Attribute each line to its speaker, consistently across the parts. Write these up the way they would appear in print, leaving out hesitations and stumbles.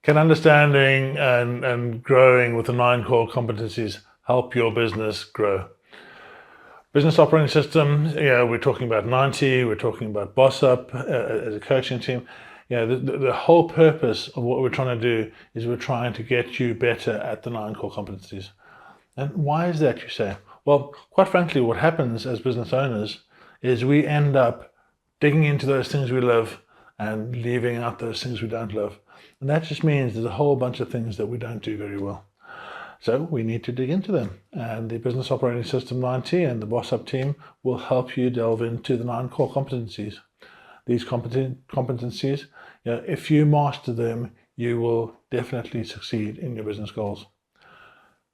Speaker 1: Can understanding and growing with the 9 core competencies help your business grow? Business operating system, we're talking about 90, we're talking about BOS UP as a coaching team. The whole purpose of what we're trying to do is we're trying to get you better at the 9 core competencies. And why is that, you say? Well, quite frankly, what happens as business owners is we end up digging into those things we love and leaving out those things we don't love. And that just means there's a whole bunch of things that we don't do very well. So we need to dig into them. And the Business Operating System 90 and the BOS UP team will help you delve into the 9 core competencies. These competencies, if you master them, you will definitely succeed in your business goals.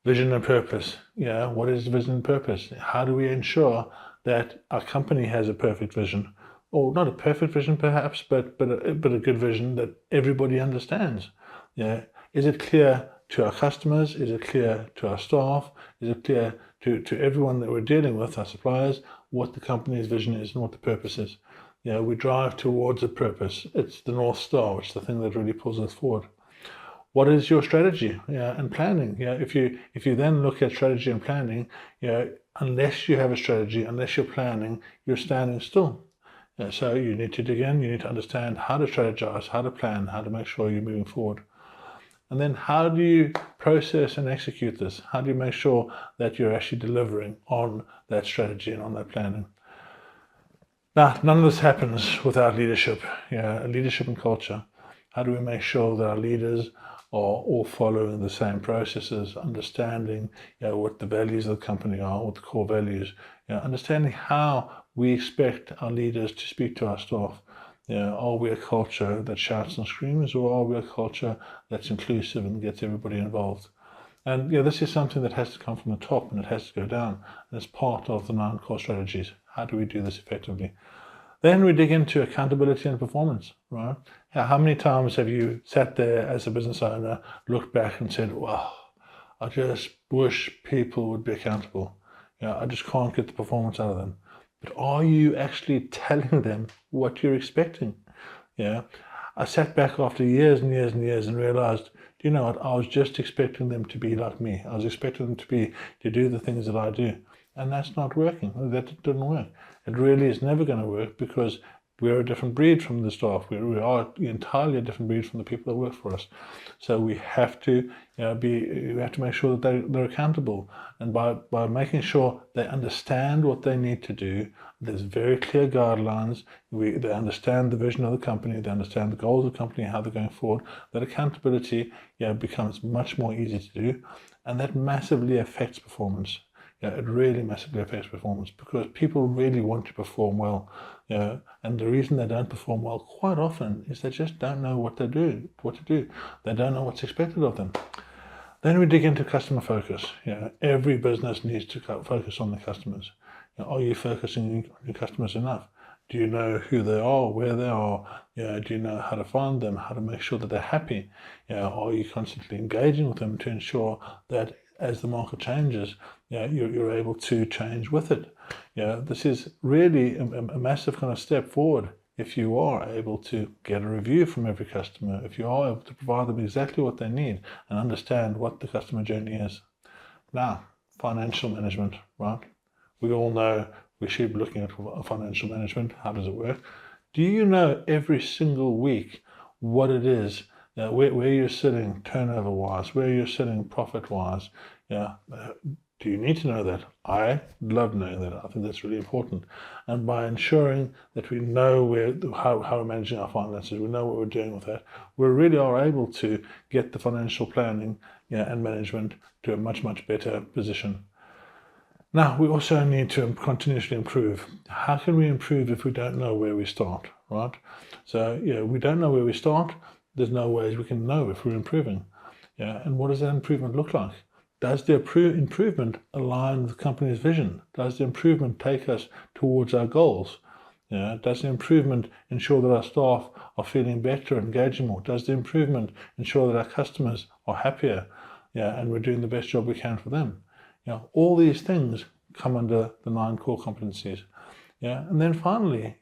Speaker 1: Vision and purpose. What is vision and purpose? How do we ensure that our company has a perfect vision? Or not a perfect vision perhaps, but a good vision that everybody understands. Is it clear to our customers? Is it clear to our staff? Is it clear to everyone that we're dealing with, our suppliers, what the company's vision is and what the purpose is? We drive towards a purpose. It's the North Star, which is the thing that really pulls us forward. What is your strategy and planning? If you then look at strategy and planning, unless you have a strategy, unless you're planning, you're standing still. So you need to dig in, you need to understand how to strategize, how to plan, how to make sure you're moving forward. And then how do you process and execute this? How do you make sure that you're actually delivering on that strategy and on that planning? Now, none of this happens without leadership, leadership and culture. How do we make sure that our leaders are all following the same processes, understanding what the values of the company are, what the core values, understanding how we expect our leaders to speak to our staff. Are we a culture that shouts and screams, or are we a culture that's inclusive and gets everybody involved? And this is something that has to come from the top and it has to go down. And it's part of the 9 core strategies. How do we do this effectively? Then we dig into accountability and performance, right? How many times have you sat there as a business owner, looked back and said, wow, I just wish people would be accountable. I just can't get the performance out of them. But are you actually telling them what you're expecting? I sat back after years and years and years and realized, do you know what? I was just expecting them to be like me. I was expecting them to do the things that I do. And that's not working. That didn't work. It really is never going to work because we're a different breed from the staff. We are entirely a different breed from the people that work for us. So we have to we have to make sure that they're accountable, and by making sure they understand what they need to do. There's very clear guidelines. They understand the vision of the company. They understand the goals of the company, how they're going forward. That accountability becomes much more easy to do, and that massively affects performance. It really massively affects performance because people really want to perform well. And the reason they don't perform well quite often is they just don't know what to do. They don't know what's expected of them. Then we dig into customer focus. Every business needs to focus on the customers. Are you focusing on your customers enough? Do you know who they are, where they are? Do you know how to find them, how to make sure that they're happy? Are you constantly engaging with them to ensure that as the market changes, you're able to change with it? This is really a massive kind of step forward if you are able to get a review from every customer, if you are able to provide them exactly what they need and understand what the customer journey is. Now, financial management, right? We all know we should be looking at financial management. How does it work? Do you know every single week what it is, where you're sitting turnover-wise, where you're sitting profit-wise? Do you need to know that? I love knowing that. I think that's really important. And by ensuring that we know how we're managing our finances, we know what we're doing with that, we really are able to get the financial planning and management to a much, much better position. Now, we also need to continuously improve. How can we improve if we don't know where we start, right? So, we don't know where we start. There's no ways we can know if we're improving. And what does that improvement look like? Does the improvement align with the company's vision? Does the improvement take us towards our goals? Does the improvement ensure that our staff are feeling better and engaging more? Does the improvement ensure that our customers are happier and we're doing the best job we can for them? All these things come under the 9 core competencies. And then finally,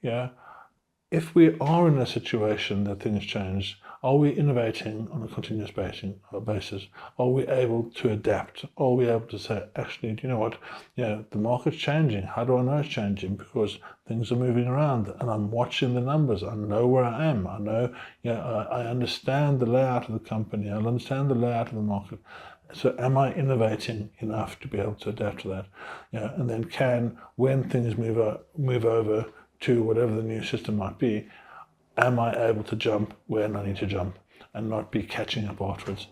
Speaker 1: if we are in a situation that things change, Are we innovating on a continuous basis? Are we able to adapt? Are we able to say, actually, do you know what? The market's changing. How do I know it's changing? Because things are moving around and I'm watching the numbers. I know where I am. I know, I understand the layout of the company. I understand the layout of the market. So am I innovating enough to be able to adapt to that? And then when things move over to whatever the new system might be, am I able to jump when I need to jump and not be catching up afterwards?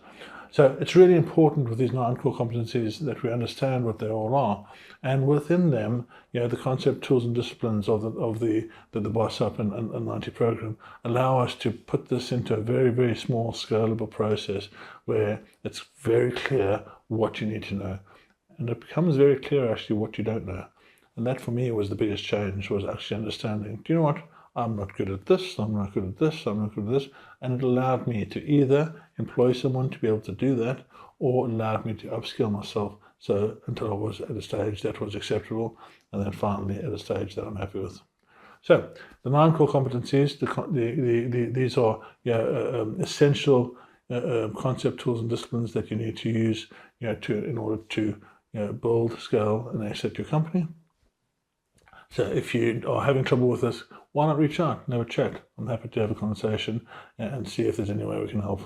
Speaker 1: So it's really important with these 9 core competencies that we understand what they all are, and within them, the concept, tools, and disciplines of the BOS UP and 90 program allow us to put this into a very, very small, scalable process where it's very clear what you need to know, and it becomes very clear actually what you don't know. And that for me was the biggest change, was actually understanding, do you know what? I'm not good at this, I'm not good at this, I'm not good at this. And it allowed me to either employ someone to be able to do that, or allowed me to upskill myself until I was at a stage that was acceptable, and then finally at a stage that I'm happy with. So the 9 core competencies, these are essential concept, tools, and disciplines that you need to use in order to build, scale, and asset your company. So if you are having trouble with this, why not reach out and have a chat? I'm happy to have a conversation and see if there's any way we can help.